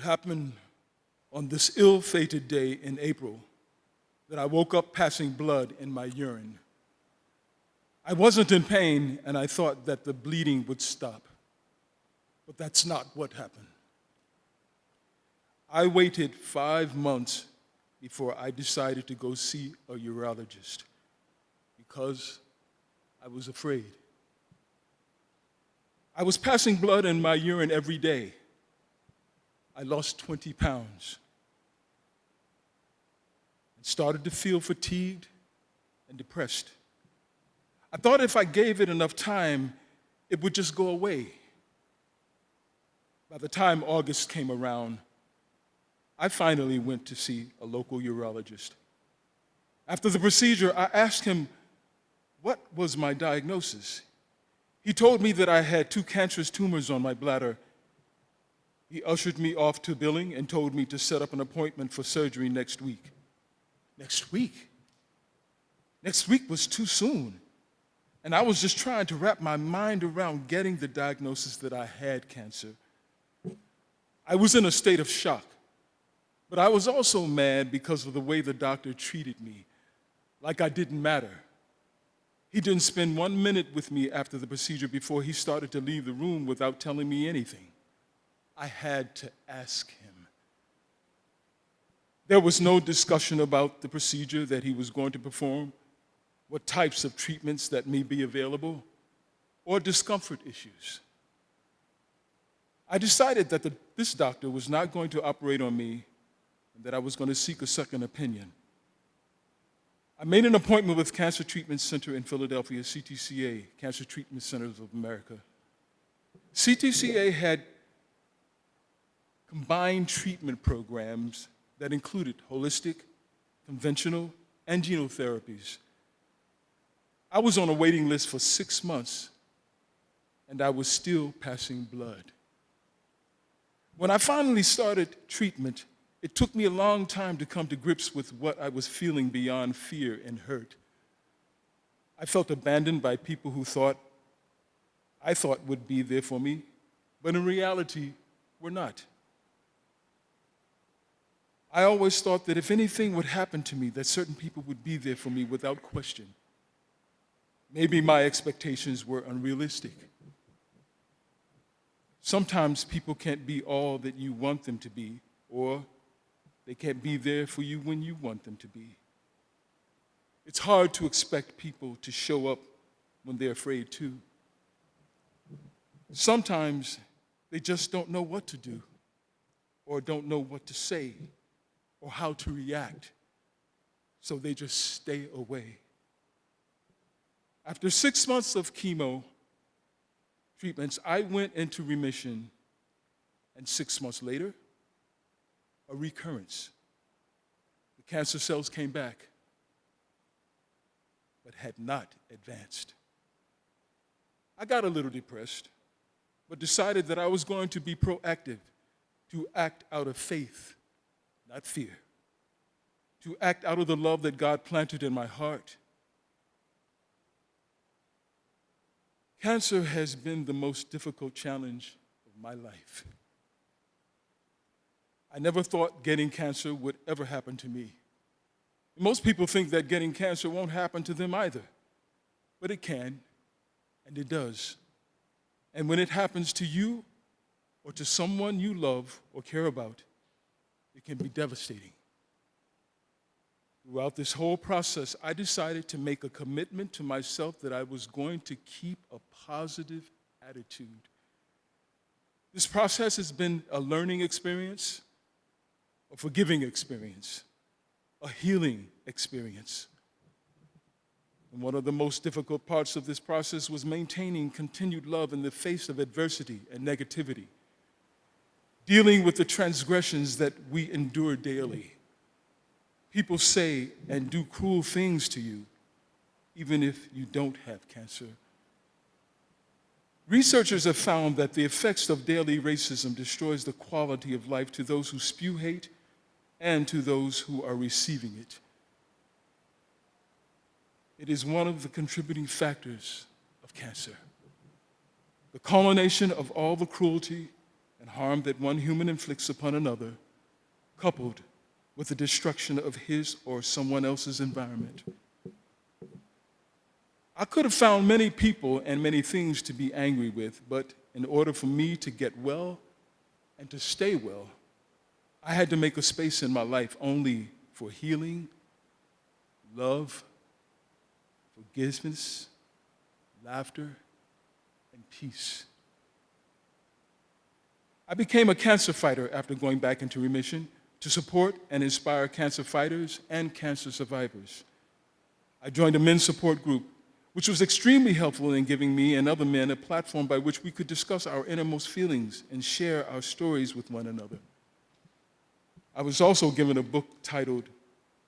happened on this ill-fated day in April that I woke up passing blood in my urine. I wasn't in pain, and I thought that the bleeding would stop. But that's not what happened. I waited 5 months before I decided to go see a urologist because I was afraid. I was passing blood in my urine every day. I lost 20 pounds and started to feel fatigued and depressed. I thought if I gave it enough time, it would just go away. By the time August came around, I finally went to see a local urologist. After the procedure, I asked him what was my diagnosis. He told me that I had 2 cancerous tumors on my bladder. He ushered me off to billing and told me to set up an appointment for surgery next week. Next week? Next week was too soon. And I was just trying to wrap my mind around getting the diagnosis that I had cancer. I was in a state of shock, but I was also mad because of the way the doctor treated me, like I didn't matter. He didn't spend 1 minute with me after the procedure before he started to leave the room without telling me anything. I had to ask him. There was no discussion about the procedure that he was going to perform, what types of treatments that may be available, or discomfort issues. I decided that this doctor was not going to operate on me and that I was going to seek a second opinion. I made an appointment with Cancer Treatment Center in Philadelphia, CTCA, Cancer Treatment Centers of America. CTCA had combined treatment programs that included holistic, conventional, and genotherapies. I was on a waiting list for 6 months, and I was still passing blood. When I finally started treatment, it took me a long time to come to grips with what I was feeling beyond fear and hurt. I felt abandoned by people who I thought would be there for me, but in reality, were not. I always thought that if anything would happen to me, that certain people would be there for me without question. Maybe my expectations were unrealistic. Sometimes people can't be all that you want them to be, or they can't be there for you when you want them to be. It's hard to expect people to show up when they're afraid too. Sometimes they just don't know what to do, or don't know what to say, or how to react, so they just stay away. After 6 months of chemo treatments, I went into remission, and 6 months later, a recurrence. The cancer cells came back, but had not advanced. I got a little depressed, but decided that I was going to be proactive, to act out of faith, not fear, to act out of the love that God planted in my heart. Cancer has been the most difficult challenge of my life. I never thought getting cancer would ever happen to me. Most people think that getting cancer won't happen to them either, but it can, and it does. And when it happens to you or to someone you love or care about, it can be devastating. Throughout this whole process, I decided to make a commitment to myself that I was going to keep a positive attitude. This process has been a learning experience, a forgiving experience, a healing experience. And one of the most difficult parts of this process was maintaining continued love in the face of adversity and negativity, dealing with the transgressions that we endure daily. People say and do cruel things to you, even if you don't have cancer. Researchers have found that the effects of daily racism destroys the quality of life to those who spew hate and to those who are receiving it. It is one of the contributing factors of cancer. The culmination of all the cruelty and harm that one human inflicts upon another, coupled with the destruction of his or someone else's environment. I could have found many people and many things to be angry with, but in order for me to get well and to stay well, I had to make a space in my life only for healing, love, forgiveness, laughter, and peace. I became a cancer fighter after going back into remission to support and inspire cancer fighters and cancer survivors. I joined a men's support group, which was extremely helpful in giving me and other men a platform by which we could discuss our innermost feelings and share our stories with one another. I was also given a book titled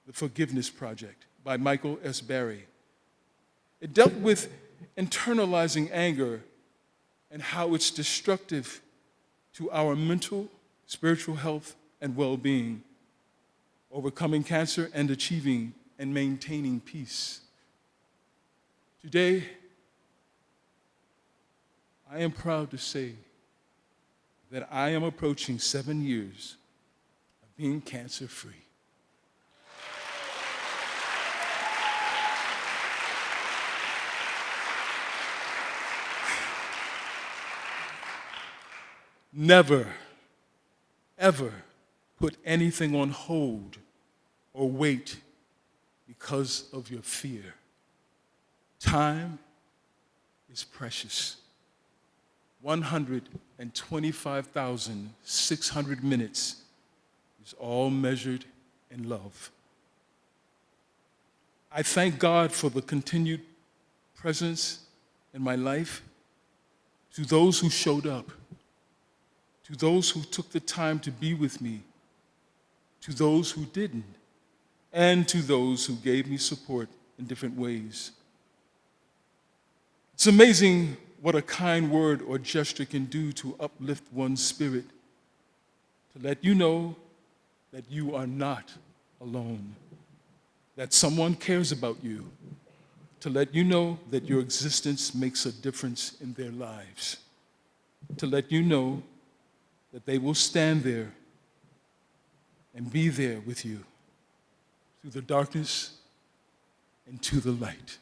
The Forgiveness Project by Michael S. Barry. It dealt with internalizing anger and how it's destructive to our mental, spiritual health, and well-being, overcoming cancer and achieving and maintaining peace. Today, I am proud to say that I am approaching 7 years of being cancer-free. Never, ever put anything on hold or wait because of your fear. Time is precious. 125,600 minutes is all measured in love. I thank God for the continued presence in my life, to those who showed up, to those who took the time to be with me, to those who didn't, and to those who gave me support in different ways. It's amazing what a kind word or gesture can do to uplift one's spirit, to let you know that you are not alone, that someone cares about you, to let you know that your existence makes a difference in their lives, to let you know that they will stand there and be there with you through the darkness and to the light.